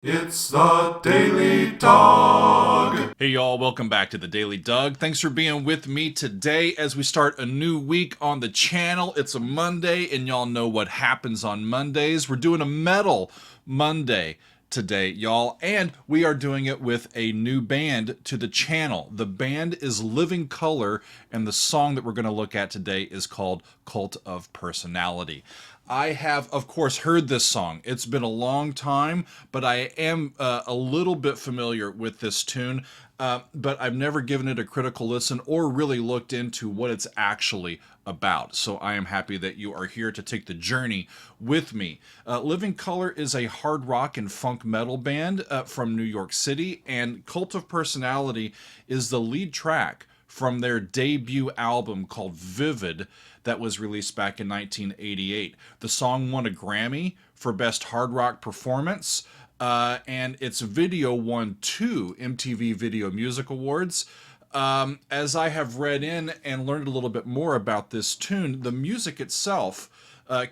It's the Daily Dog. Hey y'all, welcome back to the Daily Doug. Thanks for being with me today as we start a new week on the channel. It's a Monday, and y'all know what happens on Mondays. We're doing a Metal Monday today, y'all, and we are doing it with a new band to the channel. The band is Living Colour, and the song that we're going to look at today is called Cult of Personality. I have, of course, heard this song. It's been a long time, but I am a little bit familiar with this tune, but I've never given it a critical listen or really looked into what it's actually about. So I am happy that you are here to take the journey with me. Living Colour is a hard rock and funk metal band from New York City, and Cult of Personality is the lead track from their debut album called Vivid that was released back in 1988. The song won a Grammy for Best Hard Rock Performance, and its video won 2 MTV Video Music Awards. As I have read in and learned a little bit more about this tune, the music itself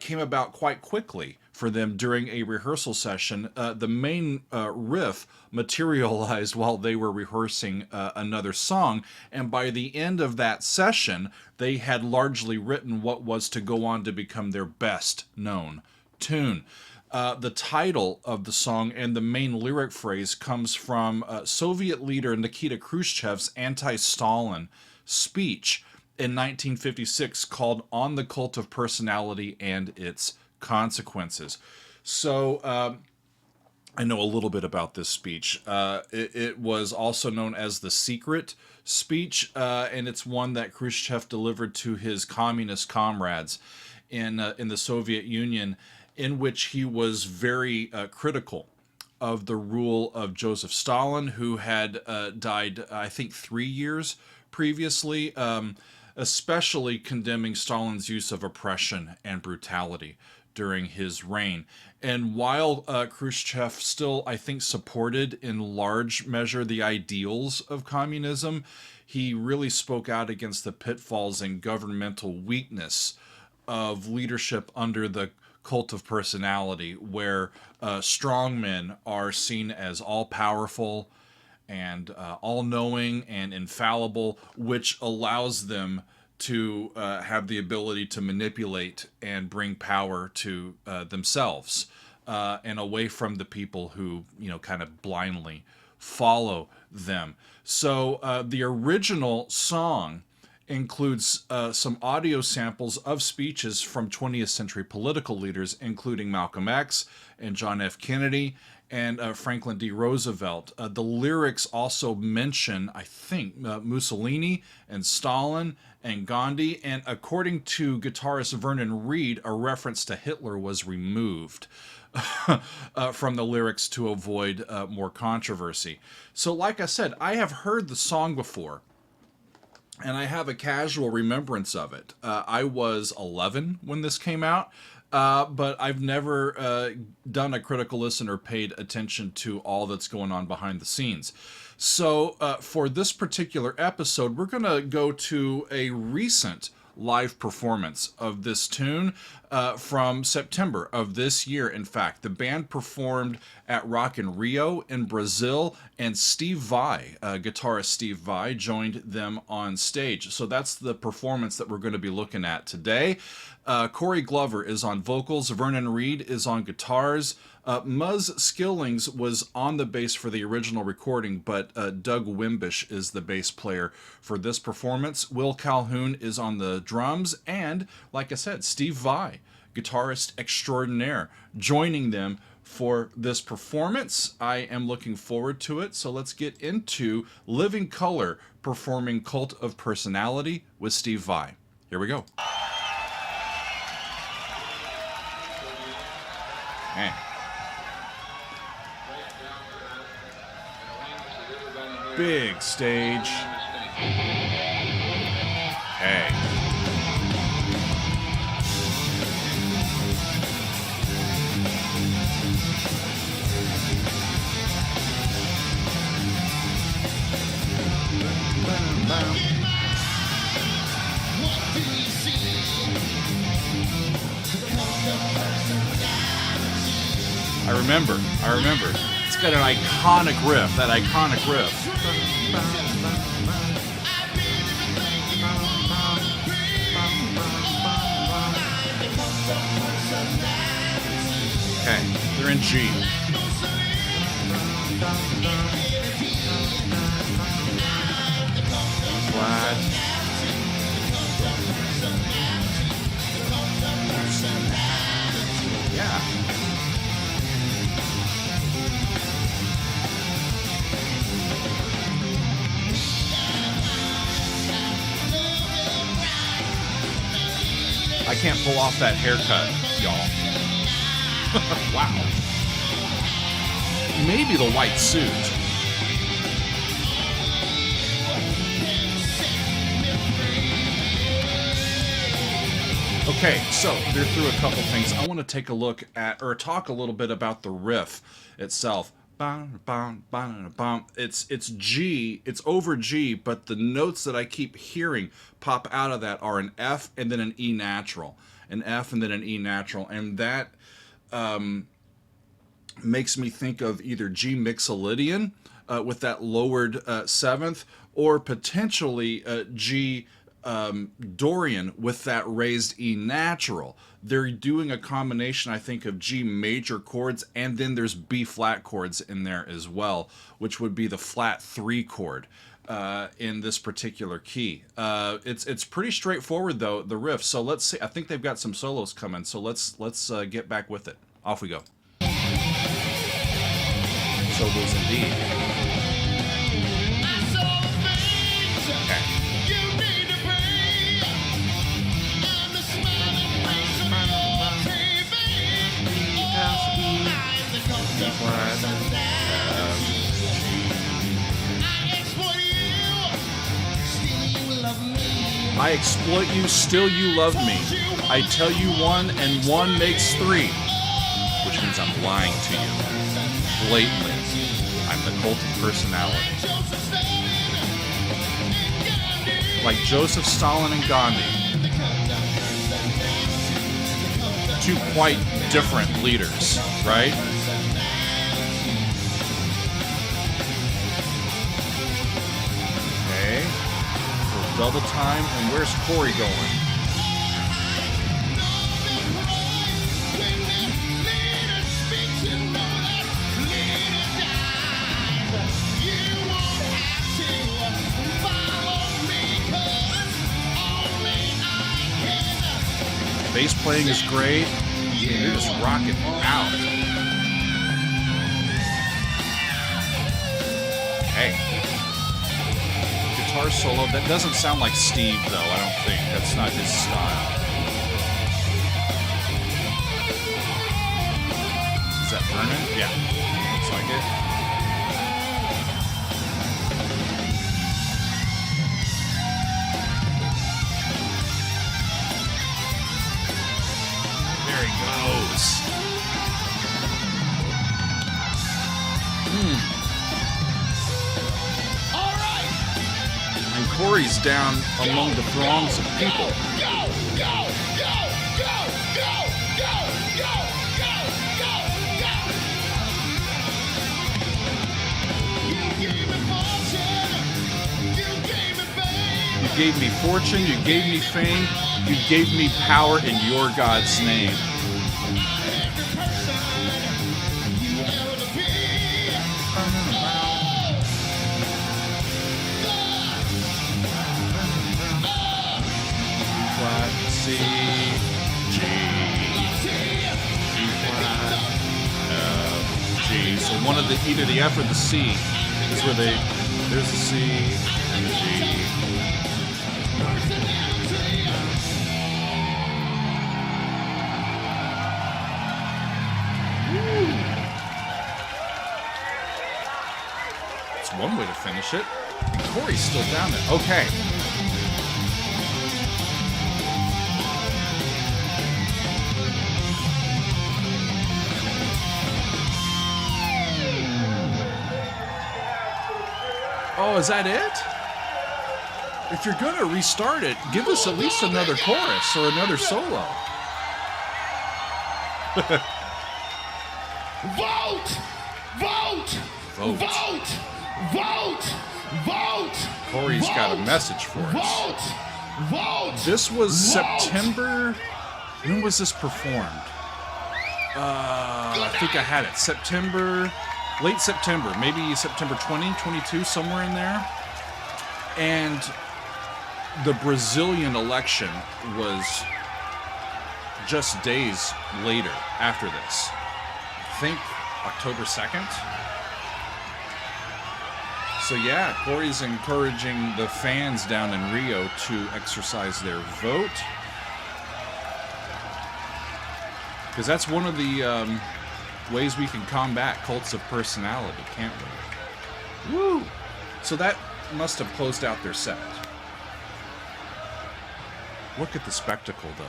came about quite quickly for them during a rehearsal session. The main riff materialized while they were rehearsing another song, and by the end of that session, they had largely written what was to go on to become their best known tune. The title of the song and the main lyric phrase comes from Soviet leader Nikita Khrushchev's anti-Stalin speech in 1956 called On the Cult of Personality and Its Consequences. So I know a little bit about this speech. It was also known as the Secret Speech, and it's one that Khrushchev delivered to his communist comrades in the Soviet Union, in which he was very critical of the rule of Joseph Stalin, who had died, I think, 3 years previously, especially condemning Stalin's use of oppression and brutality during his reign. And while Khrushchev still, I think, supported in large measure the ideals of communism, he really spoke out against the pitfalls and governmental weakness of leadership under the cult of personality, where strongmen are seen as all-powerful and all-knowing and infallible, which allows them to have the ability to manipulate and bring power to themselves and away from the people who, kind of blindly follow them. So the original song includes some audio samples of speeches from 20th century political leaders, including Malcolm X and John F. Kennedy and Franklin D. Roosevelt. The lyrics also mention, I think, Mussolini and Stalin and Gandhi, and according to guitarist Vernon Reid, a reference to Hitler was removed from the lyrics to avoid more controversy. So like I said, I have heard the song before, and I have a casual remembrance of it. I was 11 when this came out, but I've never done a critical listen or paid attention to all that's going on behind the scenes. So for this particular episode, we're going to go to a recent live performance of this tune from September of this year. In fact, the band performed at Rock in Rio in Brazil, and Steve Vai, guitarist Steve Vai, joined them on stage. So that's the performance that we're going to be looking at today. Corey Glover is on vocals, Vernon Reid is on guitars, Muzz Skillings was on the bass for the original recording, but Doug Wimbish is the bass player for this performance. Will Calhoun is on the drums, and, like I said, Steve Vai, guitarist extraordinaire, joining them for this performance. I am looking forward to it, so let's get into Living Colour performing Cult of Personality with Steve Vai. Here we go. Man. Big stage. Hey. I remember. It's got an iconic riff, that iconic riff. Okay, they're in G. Flat. Yeah. I can't pull off that haircut, y'all. Wow. Maybe the white suit. Okay, so they're through a couple things. I want to take a look at, or talk a little bit about the riff itself. It's G, it's over G, but the notes that I keep hearing pop out of that are an F and then an E natural. An F and then an E natural. And that makes me think of either G Mixolydian with that lowered seventh, or potentially G Dorian with that raised E natural. They're doing a combination, I think, of G major chords, and then there's B flat chords in there as well, which would be the flat 3 chord in this particular key. It's pretty straightforward though, the riff. So let's see. I think they've got some solos coming. So let's get back with it. Off we go. Solos indeed. Okay. I exploit you, still you love me. I tell you 1 and 1 makes 3, which means I'm lying to you. Blatantly. I'm the cult of personality. Like Joseph, Stalin, and Gandhi. Two quite different leaders, right? Okay. So double time, and where's Corey going? Bass playing is great. I mean, they're just rocking out. Hey. Guitar solo. That doesn't sound like Steve, though, I don't think. That's not his style. Is that Vernon? Yeah. Looks like it. There he goes. All right. And Corey's down among the throngs of people. You gave me fortune, you gave me fame, you gave me power in your God's name. Flat, C, G, E flat, F, G. So one of the, either the F or the C is where they, there's the C and the G. One way to finish it. And Corey's still down there. Okay. Oh, is that it? If you're going to restart it, give us at least another chorus or another solo. Vote! Vote! Vote. Vote! Vote! Vote! Corey's got a message for us. Vote! Vote! This was Vote! September. When was this performed? I think I had it. September, late September, maybe September 20, 22, somewhere in there. And the Brazilian election was just days later after this. I think October 2nd. So yeah, Corey's encouraging the fans down in Rio to exercise their vote. Because that's one of the ways we can combat cults of personality, can't we? Woo! So that must have closed out their set. Look at the spectacle, though.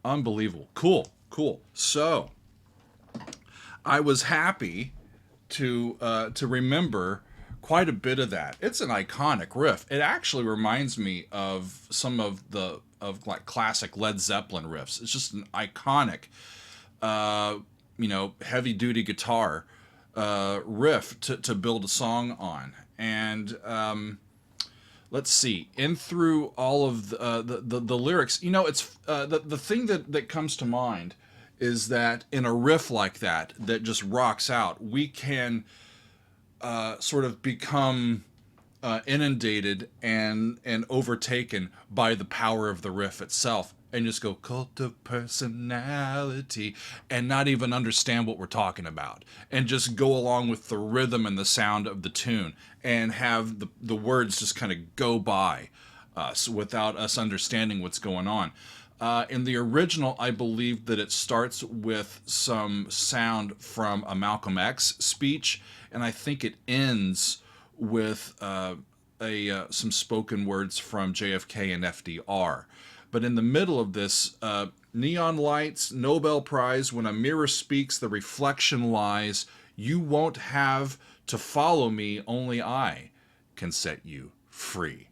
Unbelievable. Cool, cool. So, I was happy to remember quite a bit of that. It's an iconic riff. It actually reminds me of some of like classic Led Zeppelin riffs. It's just an iconic, heavy duty guitar riff to build a song on. And let's see, in through all of the lyrics, it's the thing that comes to mind is that in a riff like that just rocks out, we can sort of become inundated and overtaken by the power of the riff itself, and just go cult of personality and not even understand what we're talking about, and just go along with the rhythm and the sound of the tune and have the words just kind of go by us without us understanding what's going on. In the original, I believe that it starts with some sound from a Malcolm X speech, and I think it ends with some spoken words from JFK and FDR. But in the middle of this, neon lights, Nobel Prize, when a mirror speaks, the reflection lies. You won't have to follow me, only I can set you free.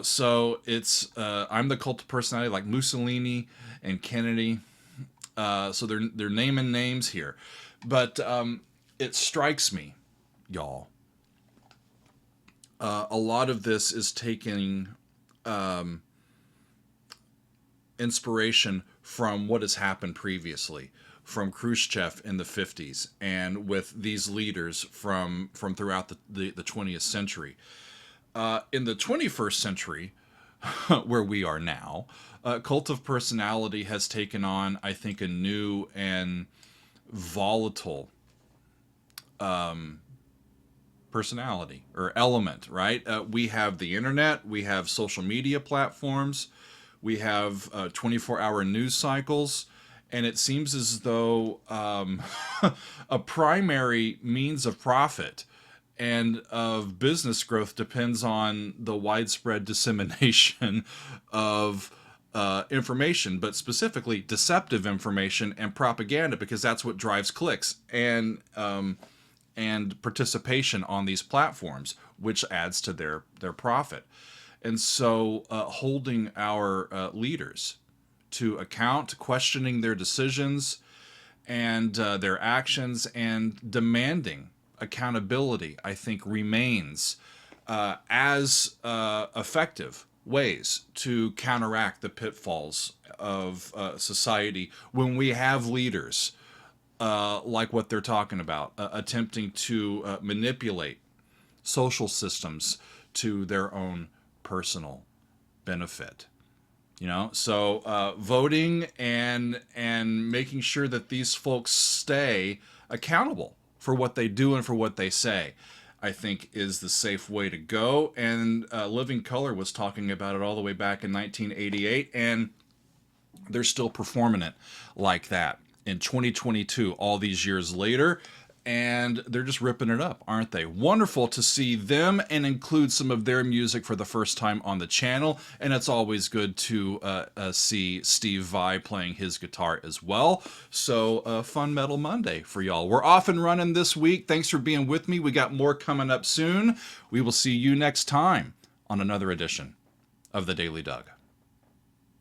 So it's I'm the cult of personality, like Mussolini and Kennedy. So they're naming names here, but it strikes me, y'all. A lot of this is taking inspiration from what has happened previously, from Khrushchev in the 50s, and with these leaders from throughout the 20th century. In the 21st century, where we are now, cult of personality has taken on, I think, a new and volatile personality or element, right? We have the internet, we have social media platforms, we have 24-hour news cycles, and it seems as though a primary means of profit and of business growth depends on the widespread dissemination of information, but specifically deceptive information and propaganda, because that's what drives clicks and participation on these platforms, which adds to their profit. And so holding our leaders to account, questioning their decisions and their actions, and demanding accountability, I think, remains as effective ways to counteract the pitfalls of society when we have leaders like what they're talking about, attempting to manipulate social systems to their own personal benefit. So voting and making sure that these folks stay accountable for what they do and for what they say, I think, is the safe way to go. And Living Color was talking about it all the way back in 1988, and they're still performing it like that in 2022, all these years later, and they're just ripping it up, aren't they? Wonderful to see them and include some of their music for the first time on the channel, and it's always good to see Steve Vai playing his guitar as well. So fun Metal Monday for y'all. We're off and running this week. Thanks for being with me. We got more coming up soon. We will see you next time on another edition of The Daily Doug.